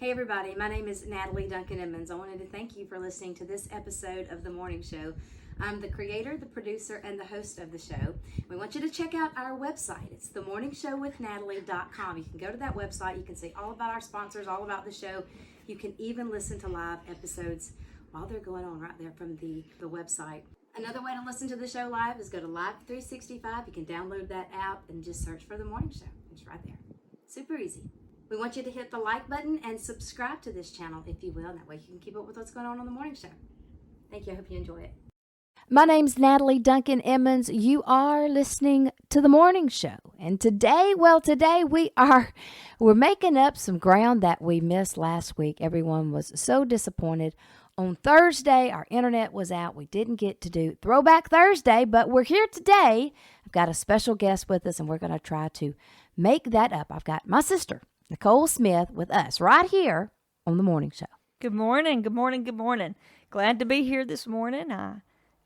Hey everybody, my name is Natalie Duncan-Emmons. I wanted to thank you for listening to this episode of The Morning Show. I'm the creator, the producer, and the host of the show. We want you to check out our website. It's themorningshowwithnatalie.com. You can go to that website. You can see all about our sponsors, all about the show. You can even listen to live episodes while they're going on right there from the website. Another way to listen to the show live is go to Live 365. You can download that app and just search for The Morning Show. It's right there. Super easy. We want you to hit the like button and subscribe to this channel if you will. That way you can keep up with what's going on the morning show. Thank you. I hope you enjoy it. My name's Natalie Duncan-Emmons. You are listening to The Morning Show. And today we're making up some ground that we missed last week. Everyone was so disappointed. On Thursday, our internet was out. We didn't get to do Throwback Thursday, but we're here today. I've got a special guest with us, and we're going to try to make that up. I've got my sister, Nicole Smith, with us right here on The Morning Show. Good morning. Glad to be here this morning.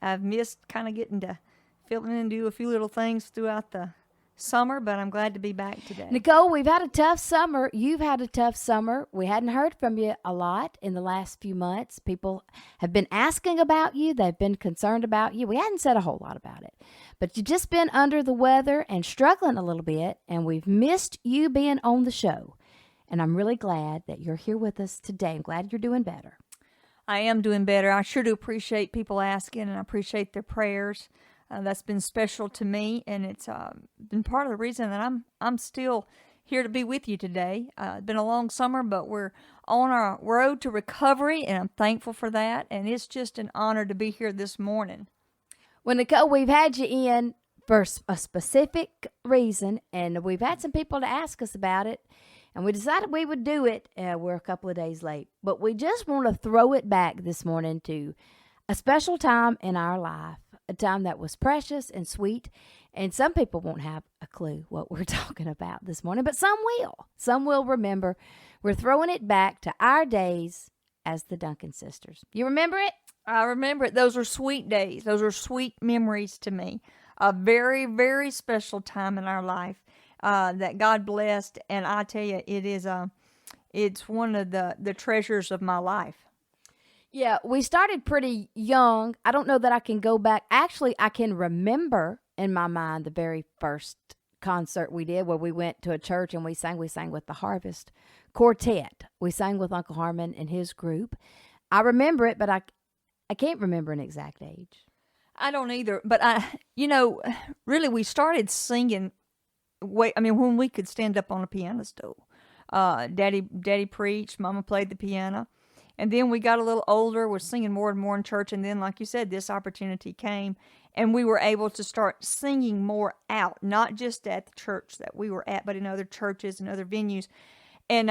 I've missed kind of getting to fill in and do a few little things throughout the summer, but I'm glad to be back today. Nicole, we've had a tough summer. You've had a tough summer. We hadn't heard from you a lot in the last few months. People have been asking about you. They've been concerned about you. We hadn't said a whole lot about it, but you've just been under the weather and struggling a little bit, and we've missed you being on the show. And I'm really glad that you're here with us today. I'm glad you're doing better. I am doing better. I sure do appreciate people asking, and I appreciate their prayers. That's been special to me, and it's been part of the reason that I'm still here to be with you today. It's been a long summer, but we're on our road to recovery, and I'm thankful for that. And it's just an honor to be here this morning. Well, Nicole, we've had you in for a specific reason, and we've had some people to ask us about it. And we decided we would do it. We're a couple of days late. But we just want to throw it back this morning to a special time in our life, a time that was precious and sweet. And some people won't have a clue what we're talking about this morning, but some will. Some will remember. We're throwing it back to our days as the Duncan sisters. You remember it? I remember it. Those are sweet days. Those are sweet memories to me. A very, very special time in our life. That God blessed, and I tell you, it's one of the treasures of my life. Yeah, we started pretty young. I don't know that I can go back. Actually, I can remember in my mind the very first concert we did where we went to a church and we sang with the Harvest Quartet. We sang with Uncle Harmon and his group. I remember it, but I can't remember an exact age. I don't either, but really we started singing when we could stand up on a piano stool. Daddy preached, Mama played the piano. And then we got a little older, we're singing more and more in church. And then, like you said, this opportunity came and we were able to start singing more out, not just at the church that we were at, but in other churches and other venues. And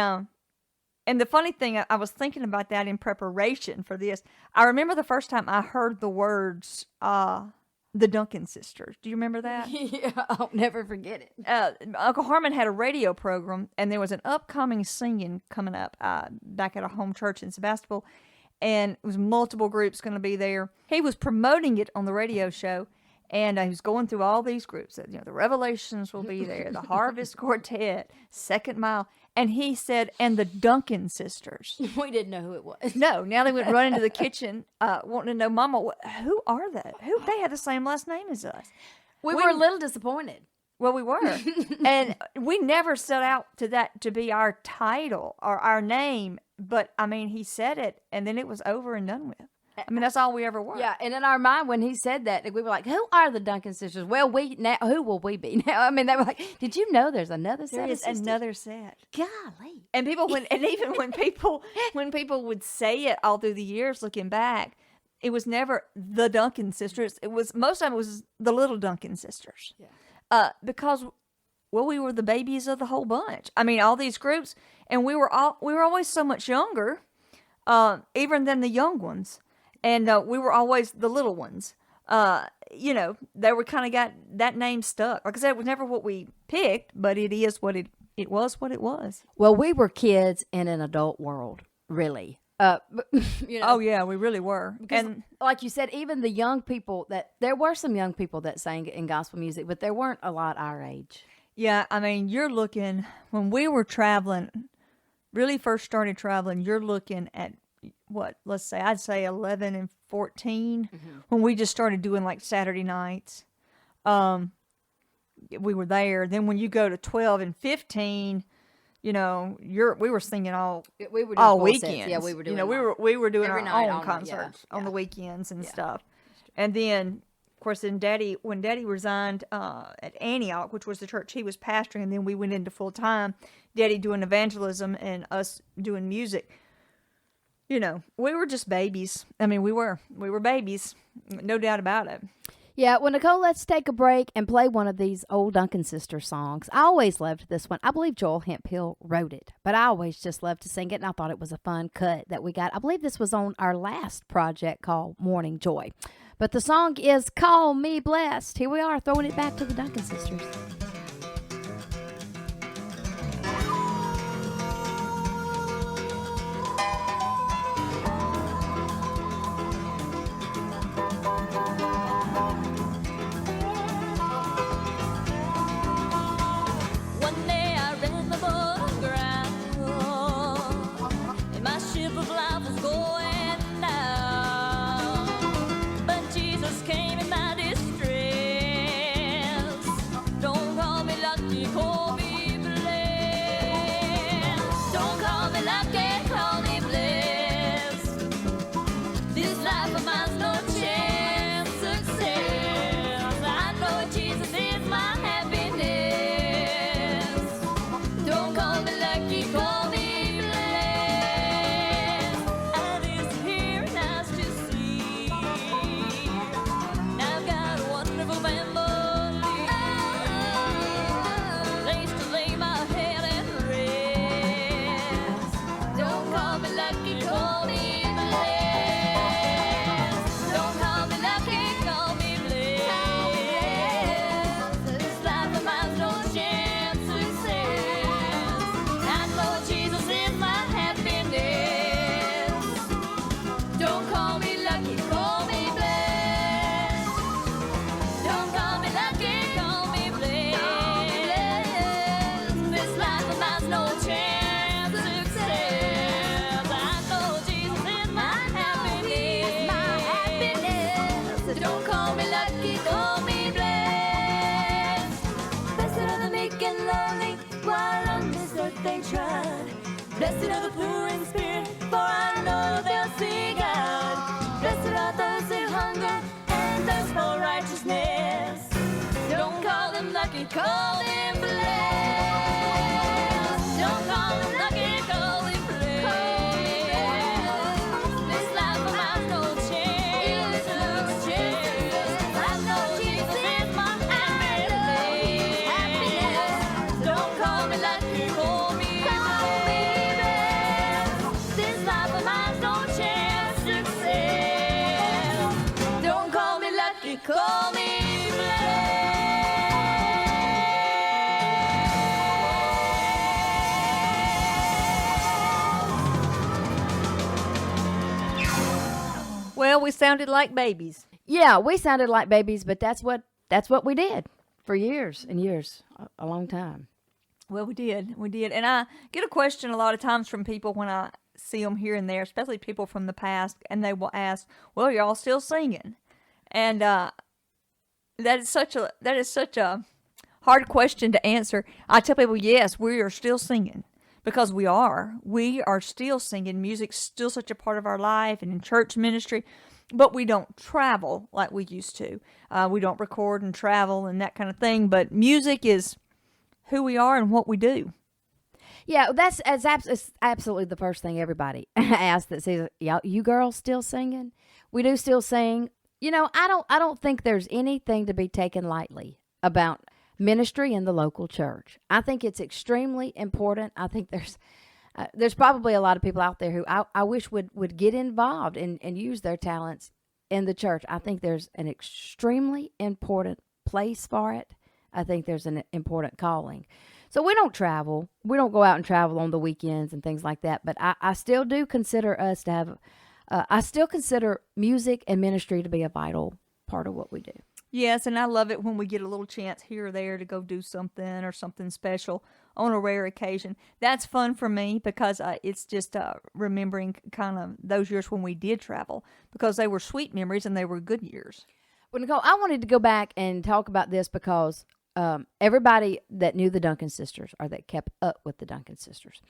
the funny thing, I was thinking about that in preparation for this. I remember the first time I heard the words, the Duncan sisters. Do you remember that? Yeah, I'll never forget it. Uncle Harmon had a radio program, and there was an upcoming singing coming up back at a home church in Sebastopol, and it was multiple groups going to be there. He was promoting it on the radio show, and he was going through all these groups. The Revelations will be there, the Harvest Quartet, Second Mile, and he said, and the Duncan sisters. We didn't know who it was. No, now they went running to the kitchen, wanting to know, Mama, who are they? They had the same last name as us. We were a little disappointed. Well, we were. And we never set out to be our title or our name. But, he said it, and then it was over and done with. That's all we ever were. Yeah, and in our mind, when he said that, we were like, who are the Duncan sisters? Well, who will we be now? They were like, did you know there's another set of sisters? Another set. Golly. And even when people would say it all through the years looking back, it was never the Duncan sisters. It was, most of it was the little Duncan sisters. Yeah. Because, we were the babies of the whole bunch. All these groups, and we were always so much younger, even than the young ones. And we were always the little ones. They were kind of got that name stuck. Like I said, it was never what we picked, but it is what it was what it was. Well, we were kids in an adult world, really. Oh yeah, we really were. And like you said, even the young people there were some young people that sang in gospel music, but there weren't a lot our age. Yeah, you're looking, when we were traveling really first started traveling, you're looking at what, let's say, I'd say 11 and 14 when we just started doing like Saturday nights. We were there. Then when you go to 12 and 15, we were singing We were doing all full sets. weekends. Yeah, we were doing. we were doing every our night own on concerts yeah, on the yeah. weekends and stuff. And then, of course, when Daddy resigned at Antioch, which was the church he was pastoring, and then we went into full time, Daddy doing evangelism and us doing music. We were just babies. I mean, we were babies, no doubt about it. Yeah, well, Nicole, let's take a break and play one of these old Duncan sister songs. I always loved this one. I believe Joel Hemphill wrote it, but I always just loved to sing it, and I thought it was a fun cut that we got. I believe this was on our last project called Morning Joy. But the song is Call Me Blessed. Here we are, throwing it back to the Duncan sisters. One day I read the book ground, and my ship of life was going down. But Jesus came in my distress. Don't call me lucky, call me blessed. Don't call me lucky, call me blessed. This life of mine's no chance success. I know Jesus is my happiness. Don't call me lucky, call me blessed. Eyes to hear and eyes to see. Now I've got a wonderful family, place to lay my head and rest. Don't call me lucky, call me blessed. Don't call me lucky, call me blessed. This life of mine's no chance success. I know Jesus is my happiness. Don't call me lucky, call me blessed. Don't call me lucky, call me blessed. This life of mine's no chance success. I know Jesus is my happiness. Don't call me lucky, call me blessed. Blessed are the meek and lowly, while on this earth they trod. Blessed are the poor in spirit, for I know they'll see God. Blessed are those who hunger and thirst for righteousness. Don't call them lucky, call them blessed. Don't call them lucky, call them blessed. This life of mine's no chance success. I know Jesus is my happiness. Don't call me lucky, call me blessed. This life of mine's no chance success. Don't call me lucky, call me blessed. Well, we sounded like babies. Yeah, we sounded like babies, but that's what we did for years and years, a long time. Well, we did. And I get a question a lot of times from people when I see them here and there, especially people from the past, and they will ask, well, you're all still singing. And that is such a hard question to answer. I tell people, yes, we are still singing, because we are still singing. Music's still such a part of our life and in church ministry, but we don't travel like we used to. We don't record and travel and that kind of thing, but music is who we are and what we do. Yeah, it's absolutely the first thing everybody asks that says, "Yeah, you girls still singing?" We do still sing. I don't think there's anything to be taken lightly about ministry in the local church. I think it's extremely important. I think there's probably a lot of people out there who I wish would get involved and use their talents in the church. I think there's an extremely important place for it. I think there's an important calling. So we don't travel. We don't go out and travel on the weekends and things like that. But I still do consider us to have, I still consider music and ministry to be a vital part of what we do. Yes, and I love it when we get a little chance here or there to go do something or something special on a rare occasion. That's fun for me because it's just remembering kind of those years when we did travel, because they were sweet memories and they were good years. Well, Nicole, I wanted to go back and talk about this because everybody that knew the Duncan sisters, or that kept up with the Duncan sisters,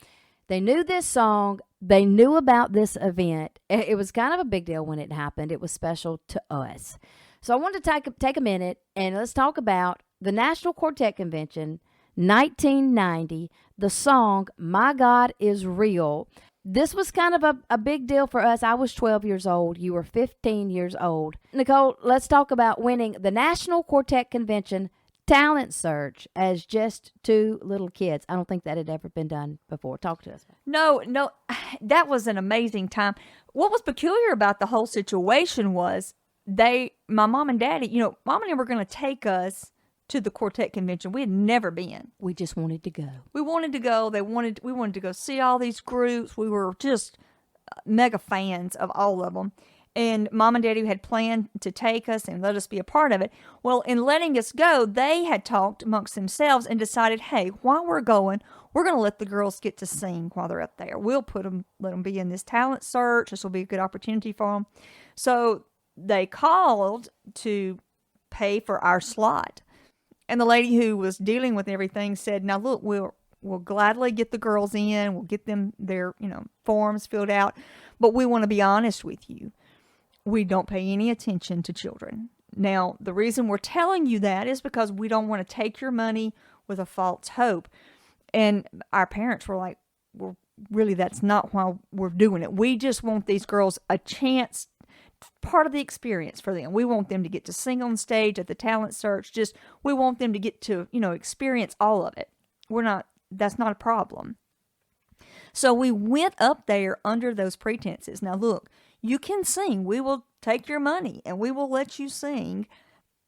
they knew this song. They knew about this event. It was kind of a big deal when it happened. It was special to us. So I wanted to take a minute and let's talk about the National Quartet Convention, 1990, the song My God Is Real. This was kind of a big deal for us. I was 12 years old. You were 15 years old. Nicole, let's talk about winning the National Quartet Convention talent search as just two little kids. I don't think that had ever been done before. Talk to us. No, that was an amazing time. What was peculiar about the whole situation was my mom and daddy, mom and them were going to take us to the quartet convention. We had never been. We just wanted to go. We wanted to go. We wanted to go see all these groups. We were just mega fans of all of them. And mom and daddy had planned to take us and let us be a part of it. Well, in letting us go, they had talked amongst themselves and decided, hey, while we're going, we're going to let the girls get to sing while they're up there. We'll let them be in this talent search. This will be a good opportunity for them. So they called to pay for our slot. And the lady who was dealing with everything said, now look, we'll gladly get the girls in. We'll get them their, forms filled out. But we want to be honest with you. We don't pay any attention to children. Now, the reason we're telling you that is because we don't want to take your money with a false hope. And our parents were like, well, really, that's not why we're doing it. We just want these girls a chance, part of the experience for them. We want them to get to sing on stage at the talent search. We want them to get to, experience all of it. That's not a problem. So we went up there under those pretenses. Now look, you can sing. We will take your money and we will let you sing,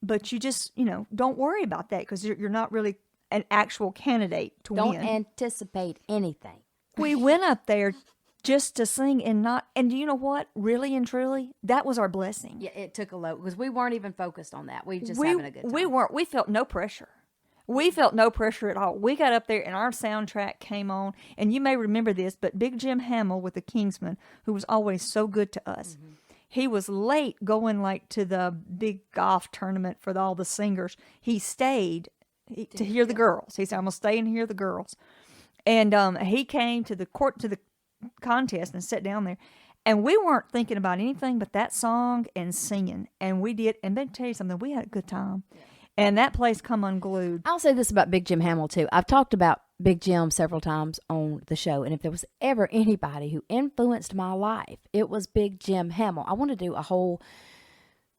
but you just, don't worry about that because you're not really an actual candidate to win. Don't anticipate anything. We went up there just to sing and you know what? Really and truly, that was our blessing. Yeah, it took a load because we weren't even focused on that. We just having a good time. We felt no pressure. We felt no pressure at all. We got up there and our soundtrack came on. And you may remember this, but Big Jim Hamill with the Kingsmen, who was always so good to us, he was late going to the big golf tournament for all the singers. He stayed to hear the girls. He said, I'm going to stay and hear the girls. And he came to the contest and sat down there. And we weren't thinking about anything but that song and singing. And we did. And let me tell you something, we had a good time. Yeah. And that place come unglued. I'll say this about Big Jim Hamill, too. I've talked about Big Jim several times on the show. And if there was ever anybody who influenced my life, it was Big Jim Hamill. I want to do a whole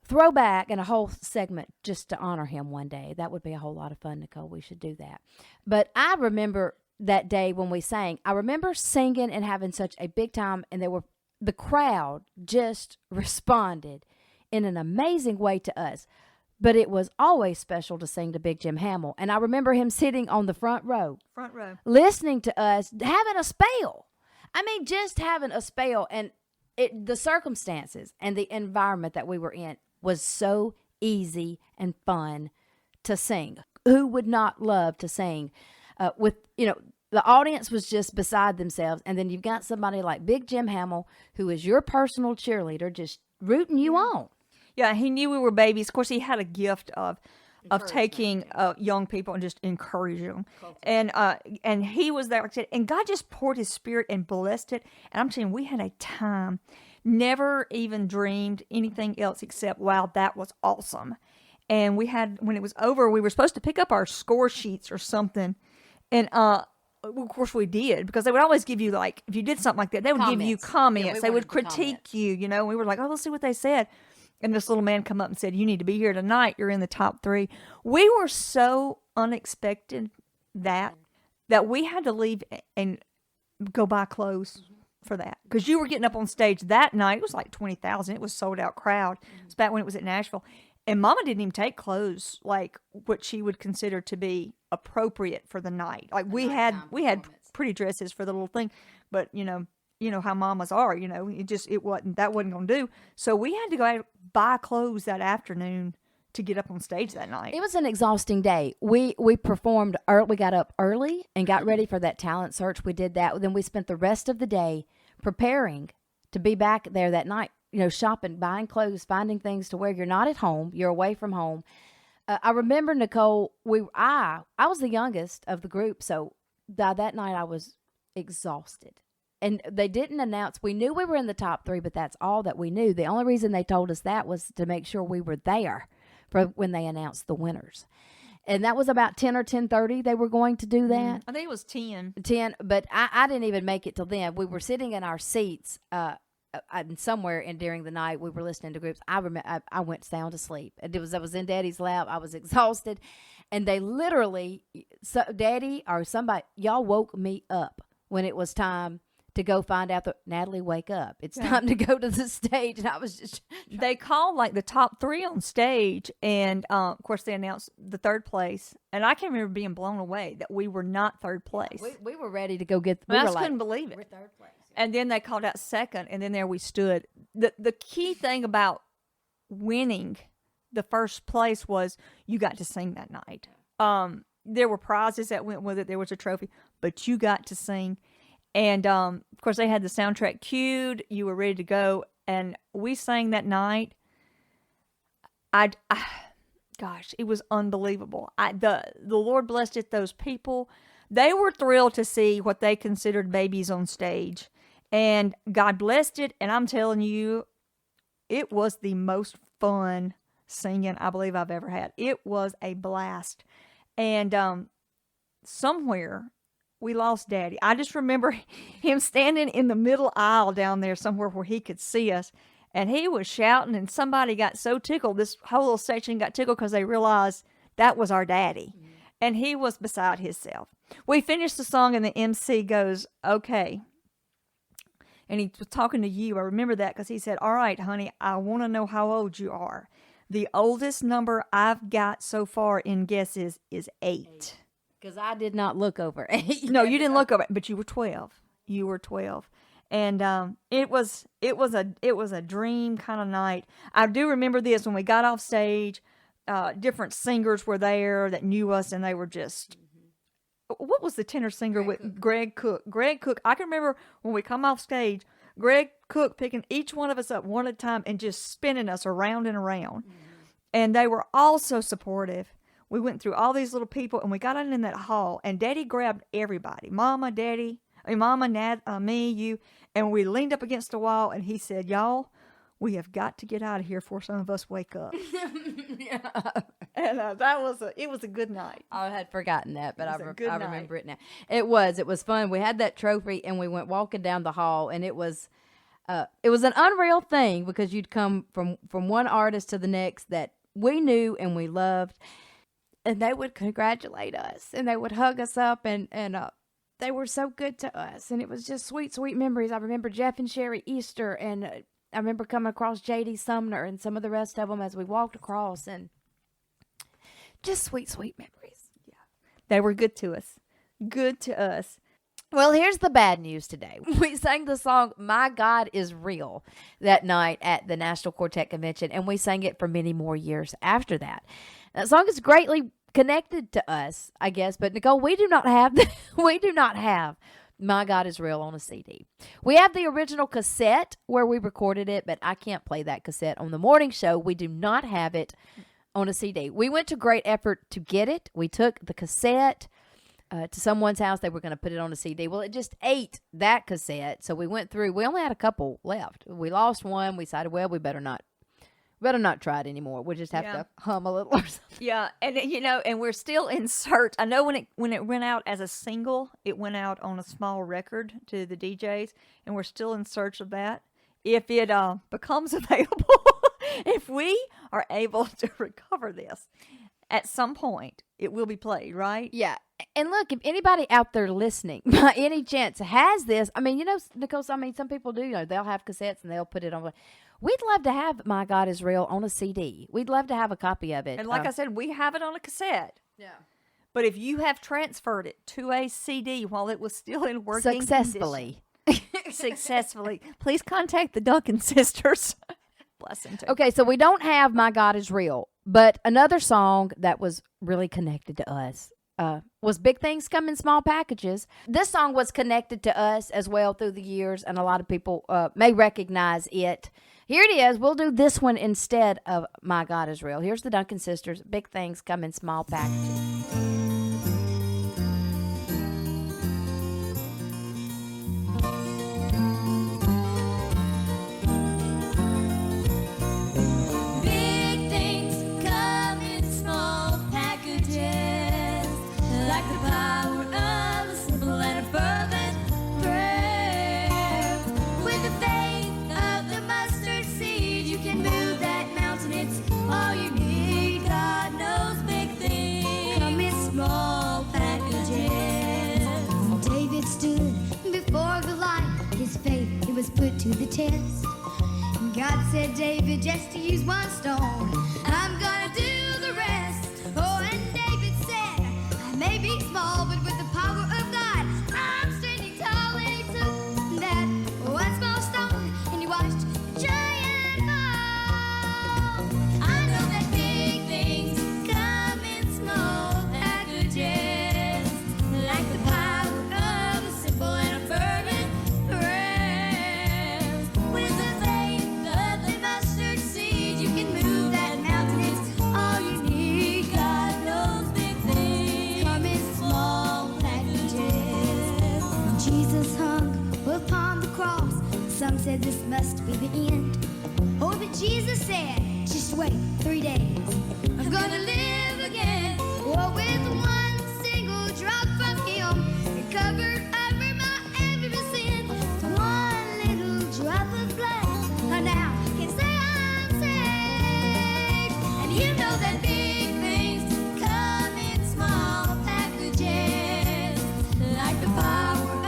throwback and a whole segment just to honor him one day. That would be a whole lot of fun, Nicole. We should do that. But I remember that day when we sang. I remember singing and having such a big time. And the crowd just responded in an amazing way to us. But it was always special to sing to Big Jim Hamill. And I remember him sitting on the front row. Listening to us, having a spell. I mean, just having a spell. And the circumstances and the environment that we were in was so easy and fun to sing. Who would not love to sing the audience was just beside themselves. And then you've got somebody like Big Jim Hamill, who is your personal cheerleader, just rooting you on. Yeah, he knew we were babies. Of course, he had a gift of taking young people and just encouraging them. And he was there, like I said, and God just poured his spirit and blessed it. And I'm telling you, we had a time. Never even dreamed anything else except, wow, that was awesome. And when it was over, we were supposed to pick up our score sheets or something. And of course we did, because they would always give you, if you did something like that, they would give you comments. Yeah, they would critique you, and we were like, oh, let's see what they said. And this little man come up and said, you need to be here tonight. You're in the top 3. We were so unexpected that we had to leave and go buy clothes for that. Because you were getting up on stage that night. It was like 20,000. It was sold out crowd. It's back when it was at Nashville. And Mama didn't even take clothes like what she would consider to be appropriate for the night. We had pretty dresses for the little thing, but you know how mamas are, that wasn't going to do. So we had to go out buy clothes that afternoon to get up on stage that night. It was an exhausting day. We performed we got up early and got ready for that talent search. We did that. Then we spent the rest of the day preparing to be back there that night, shopping, buying clothes, finding things to wear. You're not at home. You're away from home. I remember, Nicole, I was the youngest of the group, so by that night I was exhausted. And they didn't announce. We knew we were in the top 3, but that's all that we knew. The only reason they told us that was to make sure we were there for when they announced the winners. And that was about 10 or 10:30 they were going to do that. I think it was 10. 10, but I didn't even make it till then. We were sitting in our seats somewhere during the night. We were listening to groups. I went sound asleep. I was in Daddy's lap. I was exhausted. And they literally, Daddy or somebody, y'all woke me up when it was time to go find out that Natalie, wake up. It's time to go to the stage. And I was just... They called like the top 3 on stage. And of course they announced the 3rd place. And I can remember being blown away that we were not 3rd place. We were ready to go get... I just couldn't believe it. We're 3rd place. And then they called out 2nd. And then there we stood. The key thing about winning the 1st place was you got to sing that night. There were prizes that went with it. There was a trophy. But you got to sing. And, of course, they had the soundtrack cued. You were ready to go. And we sang that night. Gosh, it was unbelievable. The Lord blessed it. Those people, they were thrilled to see what they considered babies on stage. And God blessed it. And I'm telling you, it was the most fun singing I believe I've ever had. It was a blast. And somewhere... we lost Daddy. I just remember him standing in the middle aisle down there somewhere where he could see us. And he was shouting, and somebody got so tickled. This whole little section got tickled because they realized that was our Daddy. Mm-hmm. And he was beside himself. We finished the song, and the MC goes, okay. And he was talking to you. I remember that because he said, all right, honey, I want to know how old you are. The oldest number I've got so far in guesses is 8. Because I did not look over 8. No, you didn't look over it, but you were 12. You were 12. And it was a dream kind of night. I do remember this when we got off stage. Different singers were there that knew us, and they were just. What was the tenor singer with Greg Cook? Greg Cook. I can remember when we come off stage, Greg Cook picking each one of us up one at a time and just spinning us around and around. Mm-hmm. And they were all so supportive. We went through all these little people, and we got in that hall, and Daddy grabbed everybody. Mama, Daddy, Mama, Nat, me, you. And we leaned up against the wall, and he said, y'all, we have got to get out of here before some of us wake up. Yeah. And it was a good night. I had forgotten that, but I remember night. it now. It was fun. We had that trophy, and we went walking down the hall, and it was an unreal thing because you'd come from one artist to the next that we knew and we loved. And they would congratulate us, and they would hug us up, and they were so good to us. And it was just sweet, sweet memories. I remember Jeff and Sherry Easter, and I remember coming across J.D. Sumner and some of the rest of them as we walked across, and just sweet, sweet memories. Yeah, they were good to us. Good to us. Well, here's the bad news today. We sang the song My God is Real that night at the National Quartet Convention, and we sang it for many more years after that. That song is greatly connected to us, I guess, but Nicole, we do not have My God is Real on a CD. We have the original cassette where we recorded it, but I can't play that cassette on the morning show. We do not have it on a CD. We went to great effort to get it. We took the cassette to someone's house. They were going to put it on a CD. Well, it just ate that cassette, so we went through. We only had a couple left. We lost one. We decided, well, we better not try it anymore. We'll just have to hum a little or something. Yeah, and and we're still in search. I know when it went out as a single, it went out on a small record to the DJs, and we're still in search of that. If it becomes available, if we are able to recover this at some point, it will be played, right? Yeah. And look, if anybody out there listening, by any chance, has this, I mean, Nicole, some people do, they'll have cassettes and they'll put it on. We'd love to have My God is Real on a CD. We'd love to have a copy of it. And like I said, we have it on a cassette. Yeah. But if you have transferred it to a CD while it was still in working successfully, please contact the Duncan sisters. Bless them too. Okay, so we don't have My God is Real, But another song that was really connected to us was Big Things Come in Small Packages. This song was connected to us as well through the years, and a lot of people may recognize it. Here it is. We'll do this one instead of My God Is Real. Here's the Duncan Sisters. Big Things Come in Small Packages. Big things come in small packages, like the power of a simple and a fervent prayer. With the faith of the mustard seed, you can move that mountain. It's all you need. God knows big things come in small packages. David stood before Goliath. His faith, it was put to the test. God said, David, just to use one stone, I'm gonna do the rest. Oh, and David said, I may be small, but with the power of God, I'm standing tall. And he took that one small stone and he watched the giant fall. I know that big things come in small packages, like the power of a simple and a fervent prayer. With the faith of the mustard seed, you can move that mountain. It's all you need. God knows big things come in small packages. When Jesus hung upon the cross, some said this must be the end. Oh, but Jesus said, just wait 3 days. I'm gonna live again. Oh, with one single drop from him, it covered over my every sin. One little drop of blood, I now can say I'm saved. And you know that big things come in small packages, like the power of a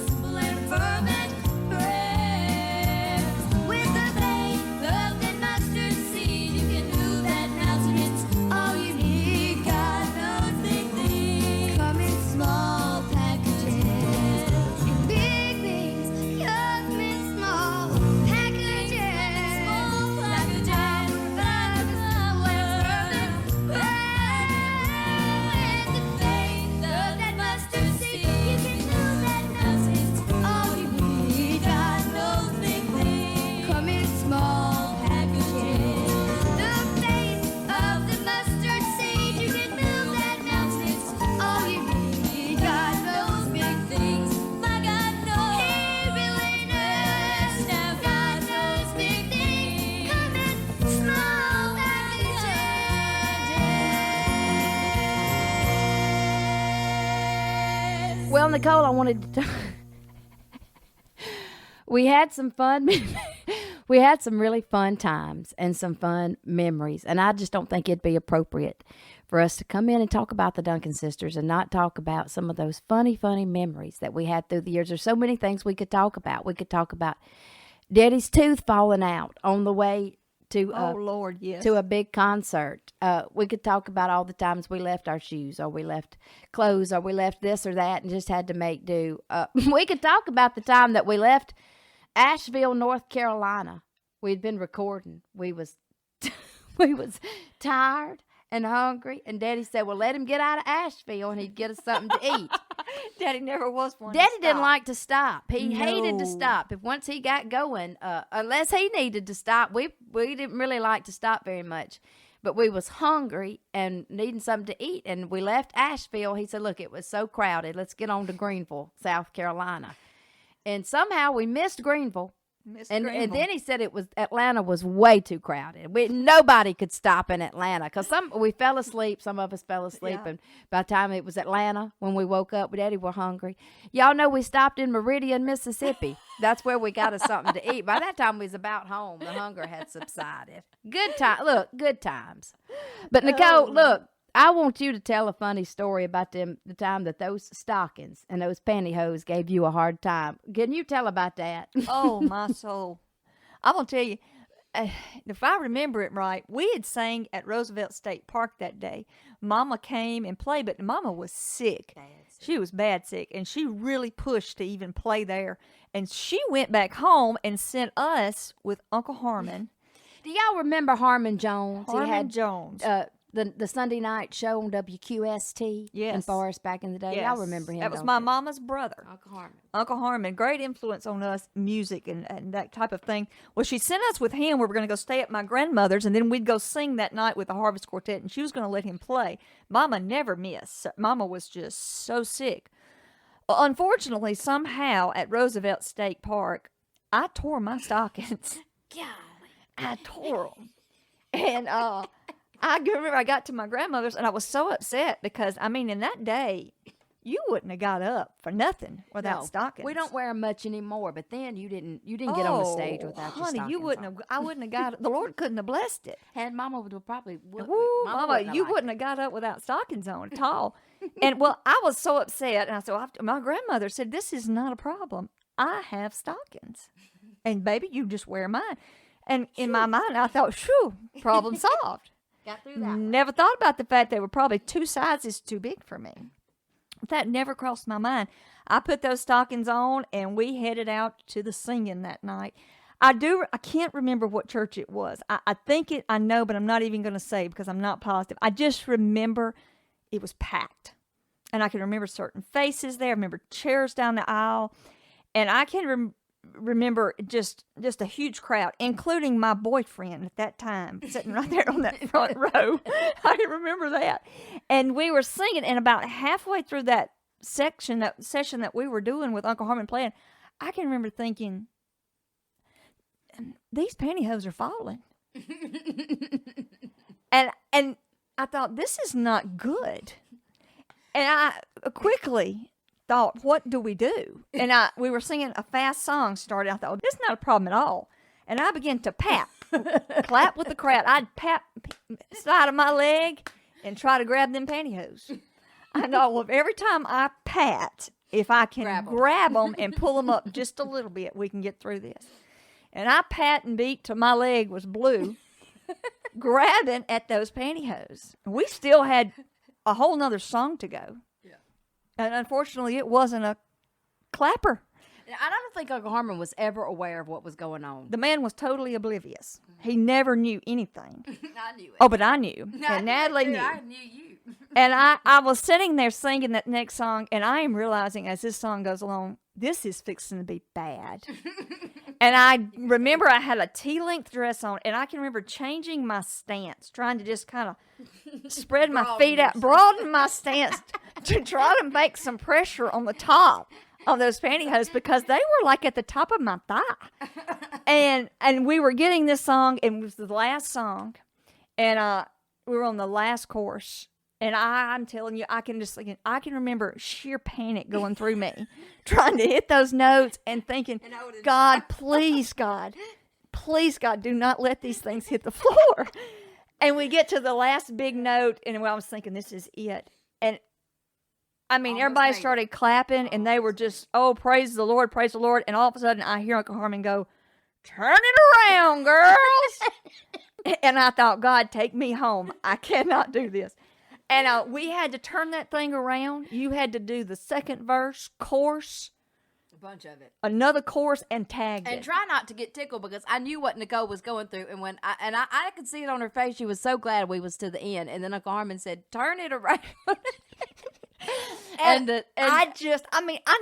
simple and fervent prayer. With the faith of that mustard seed, you can move that mountain. It's all you need. God knows big things come in small packages. Big things come in small packages. Like the tower of the with the faith of that mustard seed, you can move that mountain. It's all you need. God knows big things Come in small packages. The faith of the mustard seed, you can move that mountain. It's all you need. God knows big things. My God knows. He really knows. Now God knows big things. Come in small packages. Well, Nicole, I wanted to. We had some fun. We had some really fun times and some fun memories, and I just don't think it'd be appropriate for us to come in and talk about the Duncan sisters and not talk about some of those funny memories that we had through the years. There's so many things we could talk about. We could talk about Daddy's tooth falling out on the way to Oh, Lord, yes. to a big concert. We could talk about all the times we left our shoes, or we left clothes, or we left this or that and just had to make do. We could talk about the time that we left Asheville, North Carolina. We'd been recording. We was we was tired and hungry, and Daddy said, well, let him get out of Asheville and he'd get us something to eat. Daddy never was one. to Daddy didn't stop. like to stop. He hated to No. stop. If once he got going, unless he needed to stop, we didn't really like to stop very much. But we was hungry and needing something to eat, and we left Asheville. He said, look, it was so crowded. Let's get on to Greenville, South Carolina. And somehow we missed Greenville. Miss And Greenville. then he said Atlanta was way too crowded. Nobody could stop in Atlanta because we fell asleep. Some of us fell asleep, Yeah. and by the time it was Atlanta, when we woke up, Daddy were hungry. Y'all know we stopped in Meridian, Mississippi. That's where we got us something to eat. By that time, we was about home. The hunger had subsided. Good time. Look, good times. But Nicole, look. I want you to tell a funny story about the time that those stockings and those pantyhose gave you a hard time. Can you tell about that? Oh, my soul. I'm going to tell you, if I remember it right, we had sang at Roosevelt State Park that day. Mama came and played, but Mama was sick. She was bad sick, and she really pushed to even play there. And she went back home and sent us with Uncle Harmon. Do y'all remember Harmon Jones? He Harmon had Jones. the Sunday night show on WQST in Yes. Forest back in the day. Yes. Y'all remember him? That was don't my you? mama's brother. Uncle Harmon. Uncle Harmon, great influence on us, music and that type of thing. Well, she sent us with him. We were going to go stay at my grandmother's, and then we'd go sing that night with the Harvest Quartet, and she was going to let him play. Mama never missed. Mama was just so sick. Well, unfortunately, somehow at Roosevelt State Park, I tore my stockings. Golly. I tore them. And I remember I got to my grandmother's, and I was so upset because, I mean, in that day, you wouldn't have got up for nothing without No, stockings. We don't wear 'em much anymore, but then you didn't get on the stage without your honey, stockings you wouldn't on. have. I wouldn't have got. The Lord couldn't have blessed it. And Mama would probably. Woo, Mama, you wouldn't have got up without stockings on at all. And well, I was so upset, and I said, my grandmother said, "This is not a problem. I have stockings, and baby, you just wear mine." And in my mind, I thought, "Shoo, problem solved." Got through that. Never thought about the fact they were probably 2 sizes too big for me. That never crossed my mind. I put those stockings on, and we headed out to the singing that night. I can't remember what church it was. I think I know, but I'm not even going to say because I'm not positive. I just remember it was packed. And I can remember certain faces there. I remember chairs down the aisle. And I can remember just a huge crowd, including my boyfriend at that time, sitting right there on that front row. I can remember that. And we were singing, and about halfway through that session that we were doing with Uncle Harmon playing, I can remember thinking, these pantyhose are falling. and I thought, this is not good. And I quickly thought, what do we do? And we were singing a fast song started. I thought, this is not a problem at all. And I began to clap with the crowd. I'd side of my leg and try to grab them pantyhose. I know, well, every time I pat, if I can grab them and pull them up just a little bit, we can get through this. And I pat and beat till my leg was blue, grabbing at those pantyhose. We still had a whole nother song to go. Yeah. And unfortunately, it wasn't a clapper. I don't think Uncle Harmon was ever aware of what was going on. The man was totally oblivious. He never knew anything. I knew it. Oh, but I knew. And Natalie knew. I knew you. And I was sitting there singing that next song, and I am realizing as this song goes along, this is fixing to be bad. And I remember I had a T-length dress on, and I can remember changing my stance, trying to just kind of spread my feet out, broaden my stance to try to make some pressure on the top of those pantyhose because they were like at the top of my thigh. And we were getting this song, and it was the last song, and we were on the last chorus. And I'm telling you, I can remember sheer panic going through me, trying to hit those notes and thinking, God, please, God, do not let these things hit the floor. And we get to the last big note, and I was thinking, this is it. And I mean, everybody started clapping, and they were just, oh, praise the Lord, praise the Lord. And all of a sudden, I hear Uncle Harmon go, turn it around, girls. And I thought, God, take me home. I cannot do this. And we had to turn that thing around. You had to do the second verse, chorus, A bunch of it. another chorus, and tag it. And try not to get tickled because I knew what Nicole was going through. And when I could see it on her face, she was so glad we was to the end. And then Uncle Harmon said, turn it around. I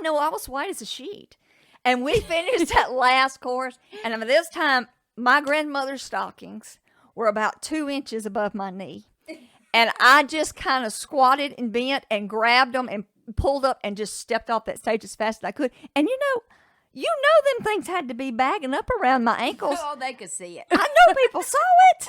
know I was white as a sheet. And we finished that last chorus. And this time, my grandmother's stockings were about 2 inches above my knee. And I just kind of squatted and bent and grabbed them and pulled up and just stepped off that stage as fast as I could. And you know them things had to be bagging up around my ankles. Oh, they could see it. I know people saw it.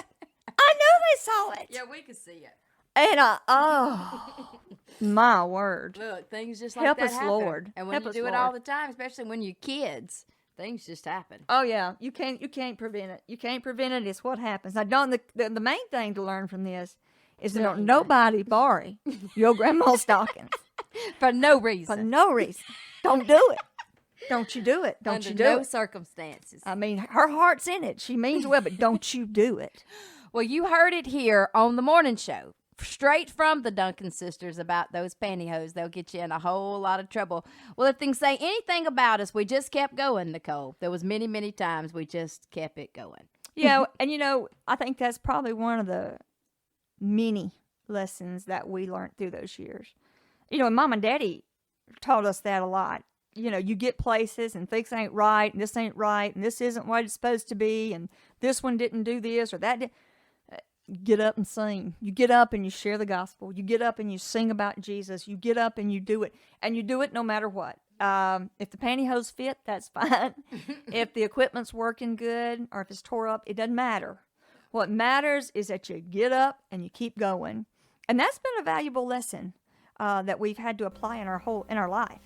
I know they saw it. Yeah, we could see it. And oh, my word. Look, things just like Help that us, happen. Lord. And when Help you us, do it Lord. all the time, especially when you're kids, things just happen. Oh yeah, you can't prevent it. You can't prevent it. It's what happens. Now, the main thing to learn from this is that don't nobody borrow your grandma's stockings For no reason. for no reason. Don't do it. Don't you do it. Don't Under you do no it. circumstances. I mean, her heart's in it. She means well, but don't you do it. Well, you heard it here on the morning show. Straight from the Duncan sisters about those pantyhose. They'll get you in a whole lot of trouble. Well, if they can say anything about us, we just kept going, Nicole. There was many, many times we just kept it going. Yeah, and I think that's probably one of the many lessons that we learned through those years. And Mom and Daddy taught us that a lot. You get places and things ain't right, and this ain't right, and this isn't what it's supposed to be, and this one didn't do this or that. Get up and sing. You get up and you share the gospel. You get up and you sing about Jesus. You get up and you do it. And you do it no matter what. If the pantyhose fit, that's fine. If the equipment's working good or if it's tore up, it doesn't matter. What matters is that you get up and you keep going. And that's been a valuable lesson that we've had to apply in our life.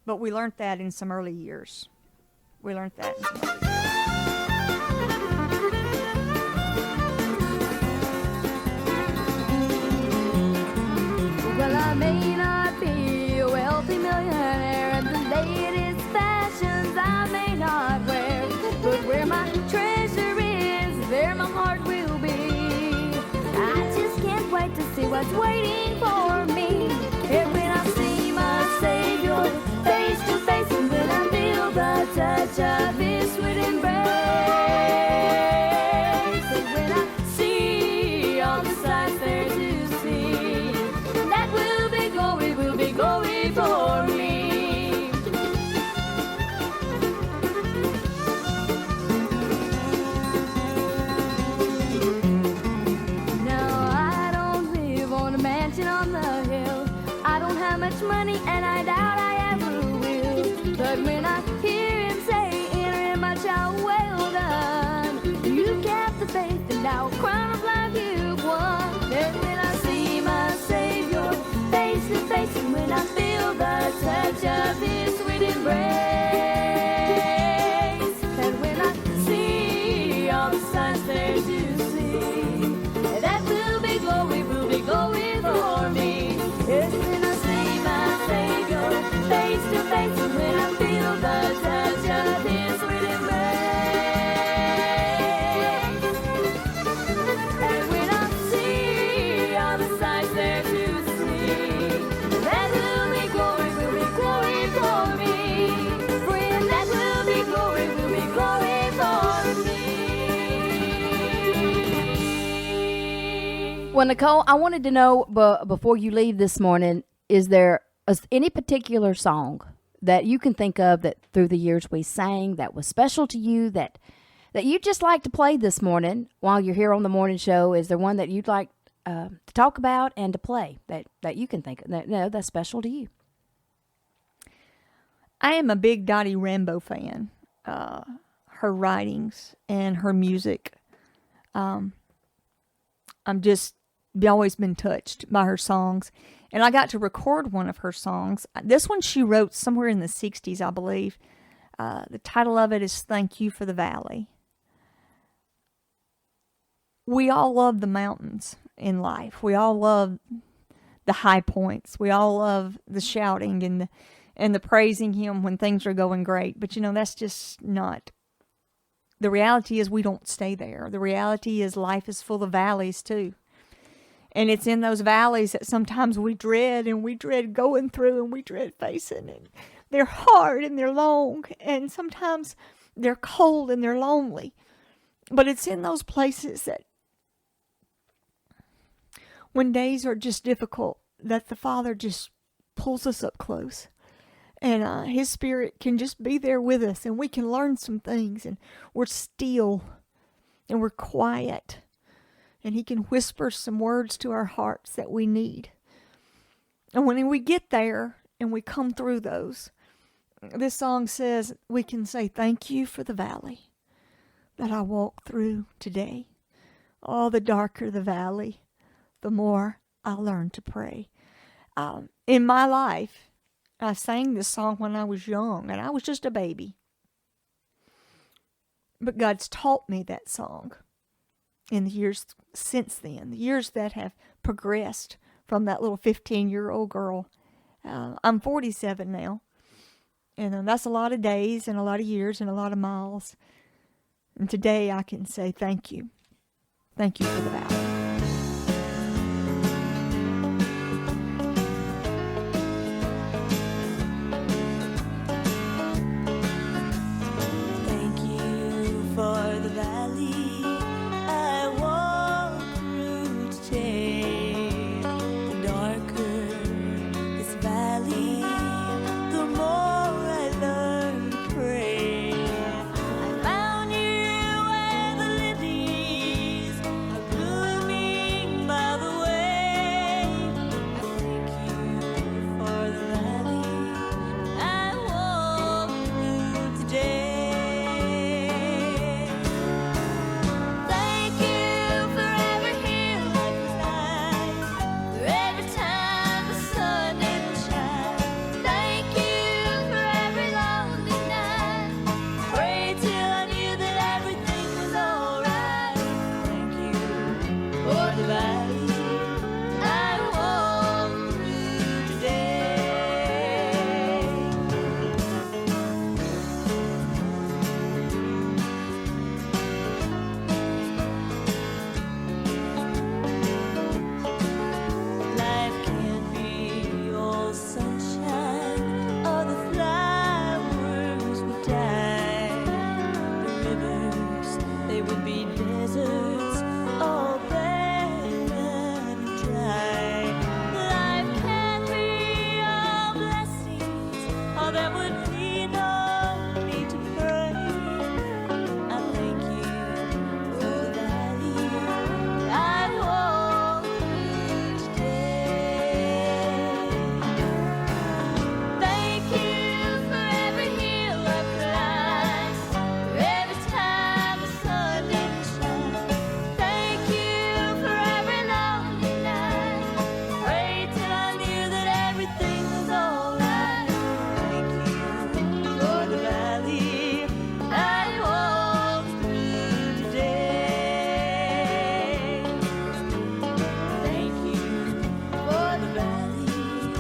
But we learned that in some early years. We learned that in some early years. Well, I may not be a wealthy millionaire, and the latest fashions I may not wear, but where my treasure is, there my heart will be. I just can't wait to see what's waiting for me. And when I see my Savior face to face, and when I feel the touch of His sweet embrace, and when I see all the sights there to see, that will be glory for me. Now I don't live on a mansion on the hill. I don't have much money, and I doubt I ever will. But when I hear Him say, "Enter in, my child, well done. You kept the faith, and now a crown of life you've won." And when I see my Savior face to face, and when I feel the touch of His sweet embrace, and when I see all the signs there to see, that will be glory for me. Yes, when I see my Savior face to face, and when I feel the touch of His sweet embrace, and when I see all the signs there to see, that will be glory for me. Friend, that will be glory for me. Well, Nicole, I wanted to know before you leave this morning, is there any particular song that you can think of that through the years we sang that was special to you that you just like to play this morning while you're here on the morning show? Is there one that you'd like to talk about and to play that you can think of that's special to you? I am a big Dottie Rambo fan. Her writings and her music. I'm just always been touched by her songs. And I got to record one of her songs. This one she wrote somewhere in the 60s, I believe. The title of it is Thank You for the Valley. We all love the mountains in life. We all love the high points. We all love the shouting and the praising Him when things are going great. But that's just not. The reality is we don't stay there. The reality is life is full of valleys too. And it's in those valleys that sometimes we dread, and we dread going through, and we dread facing. And they're hard and they're long, and sometimes they're cold and they're lonely. But it's in those places that when days are just difficult, that the Father just pulls us up close. And His Spirit can just be there with us, and we can learn some things, and we're still, and we're quiet. And He can whisper some words to our hearts that we need. And when we get there and we come through those, this song says we can say, "Thank you for the valley that I walked through today. Oh, the darker the valley, the more I learn to pray." In my life, I sang this song when I was young, and I was just a baby. But God's taught me that song in the years since then, the years that have progressed from that little 15-year-old girl. I'm 47 now, and that's a lot of days and a lot of years and a lot of miles. And today I can say thank you. Thank you for the valley. Thank you for the valley deserts, all barren and dry. Life can't be all blessings, or there would be no need to pray. I thank you for the valley I walked through today. Thank you for every hill I've climbed, for every time the sun didn't shine. Thank you for every lonely night. Prayed till I knew that everything was alright. Thank you for the valley I walked through today. Thank you for the valley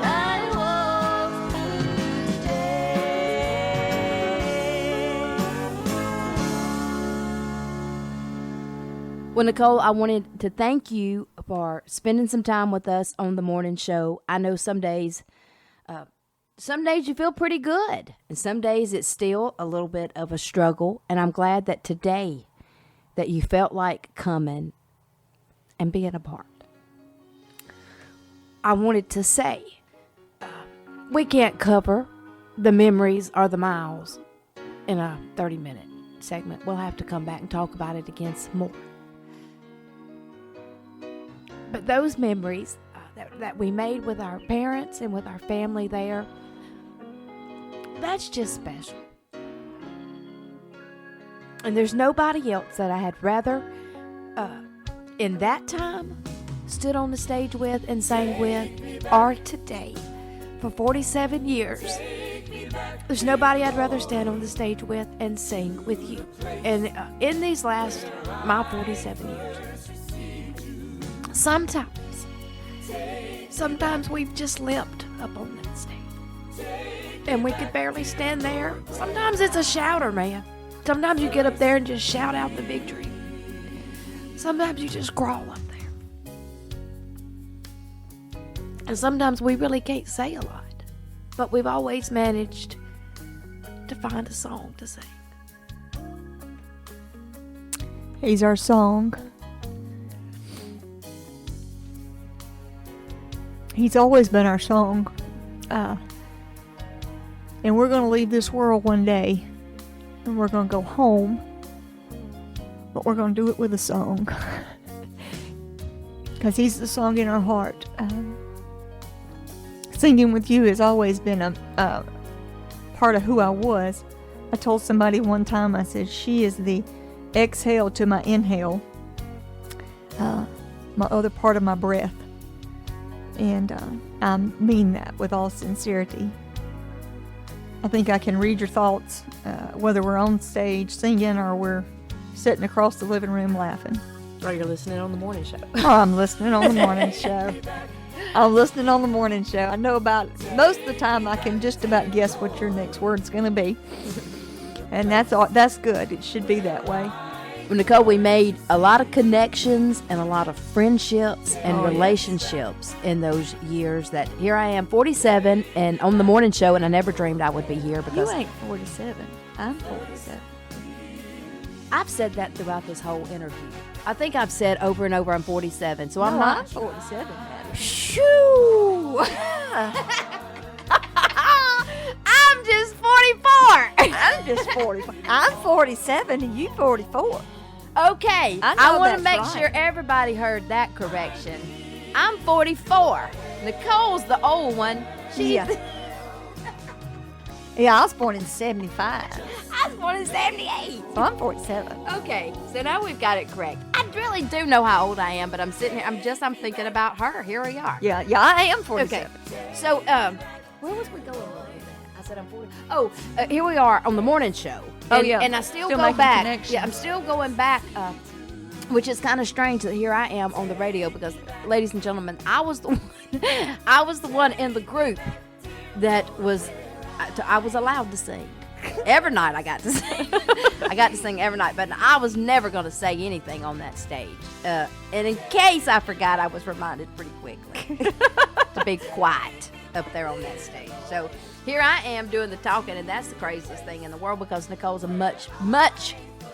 I walked through today. Well, Nicole, I wanted to thank you for spending some time with us on the morning show. I know some days you feel pretty good, and some days it's still a little bit of a struggle. And I'm glad that today that you felt like coming and being a part. I wanted to say, we can't cover the memories or the miles in a 30-minute segment. We'll have to come back and talk about it again some more. But those memories that we made with our parents and with our family there, that's just special. And there's nobody else that I had rather, in that time, stood on the stage with and sang with, or today, for 47 years. There's nobody I'd rather stand on the stage with and sing with you. And in these last, my 47 years, sometimes we've just limped up on that stage. And we could barely stand there. Sometimes it's a shouter, man. Sometimes you get up there and just shout out the victory. Sometimes you just crawl up there. And sometimes we really can't say a lot. But we've always managed to find a song to sing. He's our song. He's always been our song. And we're going to leave this world one day. And we're going to go home. But we're going to do it with a song. Because he's the song in our heart. Singing with you has always been a part of who I was. I told somebody one time, I said, she is the exhale to my inhale. My other part of my breath. And I mean that with all sincerity. I think I can read your thoughts, whether we're on stage singing or we're sitting across the living room laughing. Or you're listening on the morning show. Oh, I'm listening on the morning show. I'm listening on the morning show. I know about, most of the time I can just about guess what your next word's going to be. And that's good. It should be that way. Well, Nicole, we made a lot of connections and a lot of friendships and relationships in those years that here I am, 47, and on the morning show, and I never dreamed I would be here because... You ain't 47. I'm 47. I've said that throughout this whole interview. I think I've said over and over I'm 47, so I'm No, not... I'm 47, Natalie. Shoo! I'm just 44. I'm just 44. I'm 47 and you 44. Okay, I I know want to that's make right. sure everybody heard that correction. I'm 44. Nicole's the old one. She's Yeah. Yeah, I was born in 75. I was born in 78. So I'm 47. Okay, so now we've got it correct. I really do know how old I am, but I'm sitting here. I'm thinking about her. Here we are. Yeah, I am 47. Okay. So, where was we going with that? I said I'm 40. Oh, here we are on the morning show. Oh, And- yeah. And I still Still go making back. connections. Yeah, I'm still going back, which is kind of strange that here I am on the radio because, ladies and gentlemen, I was the one in the group that was, I was allowed to sing. Every night I got to sing. I got to sing every night, but I was never going to say anything on that stage. And in case I forgot, I was reminded pretty quickly to be quiet up there on that stage. So here I am doing the talking, and that's the craziest thing in the world because Nicole's a much, much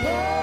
Whoa.